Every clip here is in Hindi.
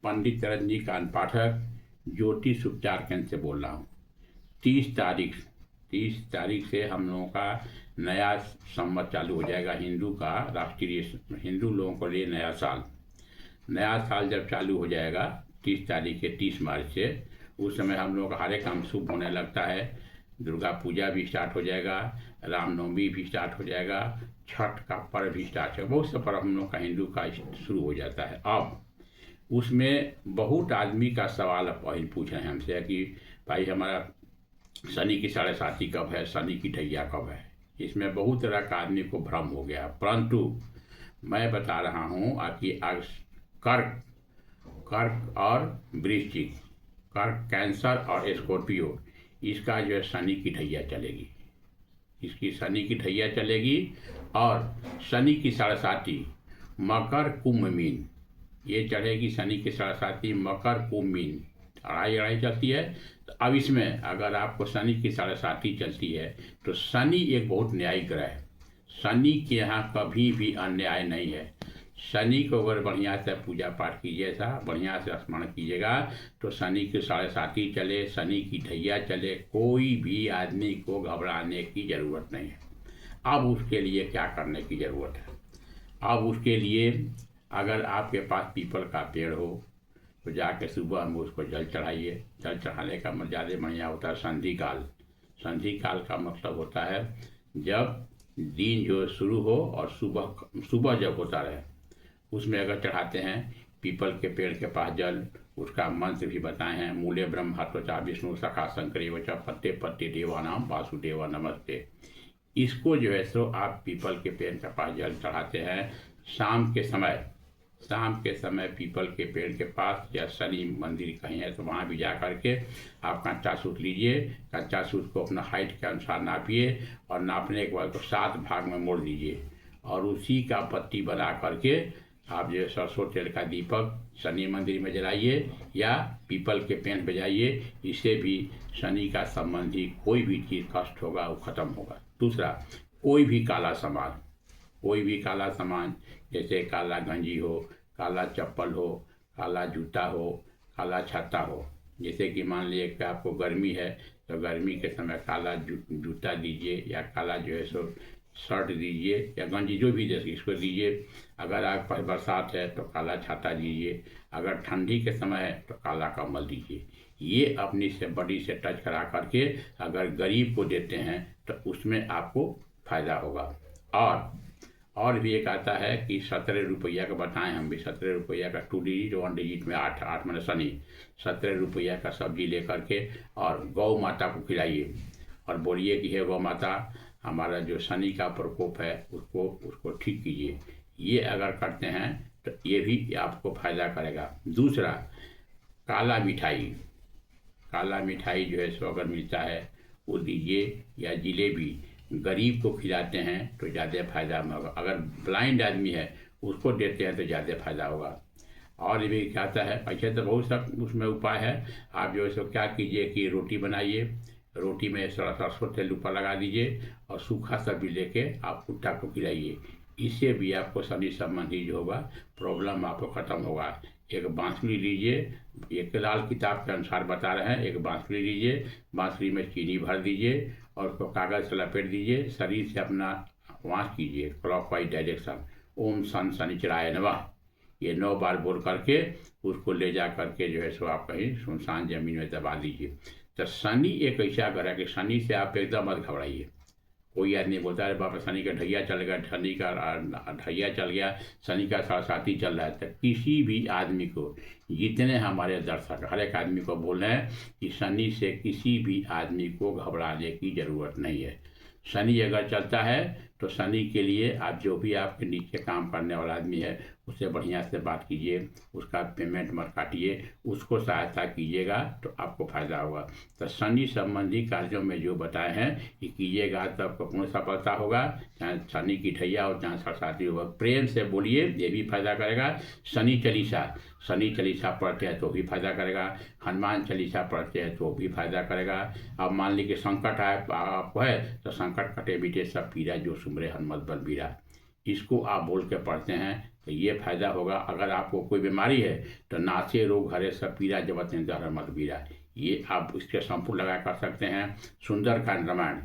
पंडित रजनीकांत पाठक ज्योतिष उपचार केंद्र से बोल रहा हूँ। 30 तारीख से हम लोगों का नया संवत चालू हो जाएगा, हिंदू का राष्ट्रीय, हिंदू लोगों को लिए नया साल जब चालू हो जाएगा 30 तारीख के 30 मार्च से, उस समय हम लोगों का हर एक काम शुभ होने लगता है। दुर्गा पूजा भी स्टार्ट हो जाएगा, रामनवमी भी स्टार्ट हो जाएगा, छठ का पर्व भी स्टार्ट है, बहुत से पर्व हम लोग का हिंदू का शुरू हो जाता है। अब उसमें बहुत आदमी का सवाल पूछ रहे हैं हमसे कि भाई हमारा शनि की 7.5 कब है, शनि की ढैया कब है। इसमें बहुत तरह का आदमी को भ्रम हो गया, परंतु मैं बता रहा हूँ कि कर्क और वृश्चिक, कर्क, कैंसर और स्कॉर्पियो, इसका जो है शनि की ढैया चलेगी, इसकी शनि की ढैया चलेगी। और शनि की 7.5 मकर कुंभ मीन, ये चढ़ेगी शनि की 7.5 मकर कुंभ मीन, अढ़ाई चलती है। तो अब इसमें अगर आपको शनि की 7.5 चलती है तो शनि एक बहुत न्यायी ग्रह है, शनि के यहाँ कभी भी अन्याय नहीं है। शनि को अगर बढ़िया से पूजा पाठ कीजिए, ऐसा बढ़िया से स्मरण कीजिएगा तो शनि की 7.5 चले, शनि की ढैया चले, कोई भी आदमी को घबराने की ज़रूरत नहीं है। अब उसके लिए क्या करने की ज़रूरत है? अब उसके लिए अगर आपके पास पीपल का पेड़ हो तो जाके सुबह में उसको जल चढ़ाइए। जल चढ़ाने का ज़्यादा बढ़िया होता है संधि काल का मतलब होता है जब दिन जो शुरू हो और सुबह जब होता रहे, उसमें अगर चढ़ाते हैं पीपल के पेड़ के पास जल, उसका मंत्र भी बताए हैं, मूले ब्रह्मा त्वचा विष्णु सखा शंकर वचा पत्ते पत्ते देवानाम वासुदेवा नमस्ते। इसको जो है सो आप पीपल के पेड़ के पास जल चढ़ाते हैं शाम के समय पीपल के पेड़ के पास, या शनि मंदिर कहीं है तो वहाँ भी जा करके आप कच्चा सूत लीजिए। कच्चा सूत को अपना हाइट के अनुसार नापिए और नापने के बाद तो 7 भाग में मोड़ दीजिए और उसी का पत्ती बना करके आप जो सरसों तेल का दीपक शनि मंदिर में जलाइए या पीपल के पेड़ पे जाइए। इससे भी शनि का संबंधी कोई भी चीज़ कष्ट होगा वो खत्म होगा। दूसरा, कोई भी काला सामान जैसे काला गंजी हो, काला चप्पल हो, काला जूता हो, काला छाता हो, जैसे कि मान लीजिए कि आपको गर्मी है तो गर्मी के समय काला जूता दीजिए या काला जो है सो शर्ट दीजिए या गंजी जो भी जैसे इसको दीजिए। अगर आप बरसात है तो काला छाता दीजिए, अगर ठंडी के समय है तो काला कंबल दीजिए। ये अपनी से बॉडी से टच करा करके अगर गरीब को देते हैं तो उसमें आपको फ़ायदा होगा। और भी एक आता है कि 17 रुपया का बताएं हम भी, 17 रुपया का 2 डिजिट 1 डिजिट में 8 मैंने शनि, 17 रुपया का सब्जी लेकर के और गौ माता को खिलाइए और बोलिए कि हे गौ माता, हमारा जो शनि का प्रकोप है उसको ठीक कीजिए। ये अगर करते हैं तो ये भी आपको फ़ायदा करेगा। दूसरा, काला मिठाई जो है सो अगर मिलता है वो दीजिए, या जिलेबी गरीब को खिलाते हैं तो ज़्यादा फायदा होगा। अगर ब्लाइंड आदमी है उसको देते हैं तो ज़्यादा फायदा होगा। और भी कहता है, ऐसे तो बहुत सब उसमें उपाय है। आप जो है सो क्या कीजिए कि रोटी बनाइए, रोटी में सरसों तेल ऊपर लगा दीजिए और सूखा सब्जी लेके आप कुत्ता को खिलाइए। इससे भी आपको शनि संबंधी जो होगा प्रॉब्लम आपको ख़त्म होगा। एक बांसुरी लीजिए, एक लाल किताब के अनुसार बता रहे हैं, एक बांसुरी लीजिए, बांसुरी में चीनी भर दीजिए और उसको कागज़ से लपेट दीजिए, शरीर से अपना वाँच कीजिए क्लॉकवाइज डायरेक्शन, ओम शन शनिचराय नमः, ये 9 बार बोल करके उसको ले जा करके जो है सो आप कहीं सुनसान जमीन में दबा दीजिए। तो शनि एक ऐसा ग्रह है कि शनि से आप एकदम मत घबराइए। कोई आदमी बोलता है बाबा शनि का ढैया चल गया, शनि का ढैया चल गया, शनि का 7.5 चल रहा है, तो किसी भी आदमी को, जितने हमारे दर्शक हर एक आदमी को बोल रहे हैं कि शनि से किसी भी आदमी को घबराने की ज़रूरत नहीं है। शनि अगर चलता है तो शनि के लिए आप जो भी आपके नीचे काम करने वाला आदमी है उससे बढ़िया से बात कीजिए, उसका पेमेंट मत काटिए, उसको सहायता कीजिएगा तो आपको फ़ायदा होगा। तो शनि संबंधी कार्यों में जो बताए हैं कि कीजिएगा तो आपको पूर्ण सफलता होगा, चाहे शनि की ढैया हो चाहे 7.5 हो। प्रेम से बोलिए, ये भी फायदा करेगा। शनि चालीसा पढ़ते हैं तो भी फायदा करेगा, हनुमान चालीसा पढ़ते हैं तो भी फायदा करेगा। अब मान लीजिए संकट आपको है तो संकट कटे बीते सब पीरा, जो सुमरे हनुमत बलबीरा, इसको आप बोल के पढ़ते हैं तो ये फायदा होगा। अगर आपको कोई बीमारी है तो नासे रोग हरे सब पीरा जबत निंदा मत बीरा, ये आप इसके संपूर्ण लगा कर सकते हैं। सुंदरकांड रामायण,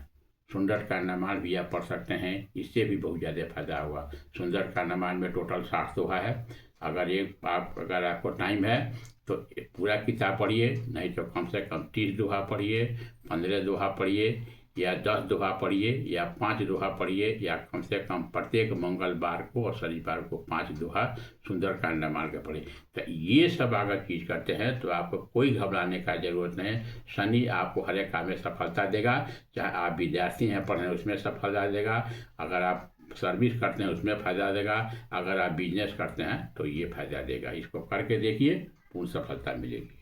सुंदरकांड रामायण भी आप पढ़ सकते हैं, इससे भी बहुत ज़्यादा फायदा होगा। सुंदरकांड रामायण में टोटल 60 दोहा है। अगर आपको टाइम है तो पूरा किताब पढ़िए, नहीं तो कम से कम 30 दोहा पढ़िए, 15 दोहा पढ़िए, या 10 दोहा पढ़िए, या 5 दोहा पढ़िए, या कम से कम प्रत्येक मंगलवार को और शनिवार को 5 दोहा सुंदरकांड रामायण के पढ़िए। तो ये सब अगर चीज़ करते हैं तो आपको कोई घबराने का जरूरत नहीं। शनि आपको हर एक काम में सफलता देगा, चाहे आप विद्यार्थी हैं पढ़ रहे हैं उसमें सफलता देगा, अगर आप सर्विस करते हैं उसमें फ़ायदा देगा, अगर आप बिजनेस करते हैं तो ये फ़ायदा देगा। इसको करके देखिए, पूर्ण सफलता मिलेगी।